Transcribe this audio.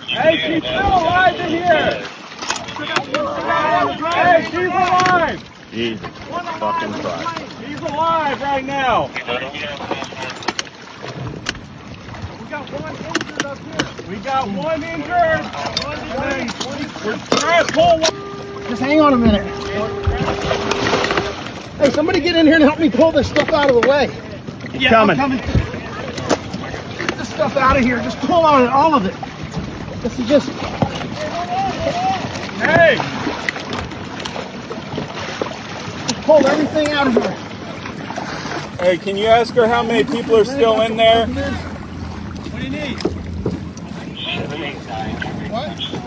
Hey, she's still alive in here! Hey, she's alive! Jesus fucking Christ. She's alive right now! We got one injured! We're trying to pull one. Just hang on a minute. Hey, somebody get in here and help me pull this stuff out of the way. Yeah, Coming. Get this stuff out of here. Just pull on it, all of it. This is just... Hey! Just pull everything out of here. Hey, can you ask her how many people are still in there? What do you need? What?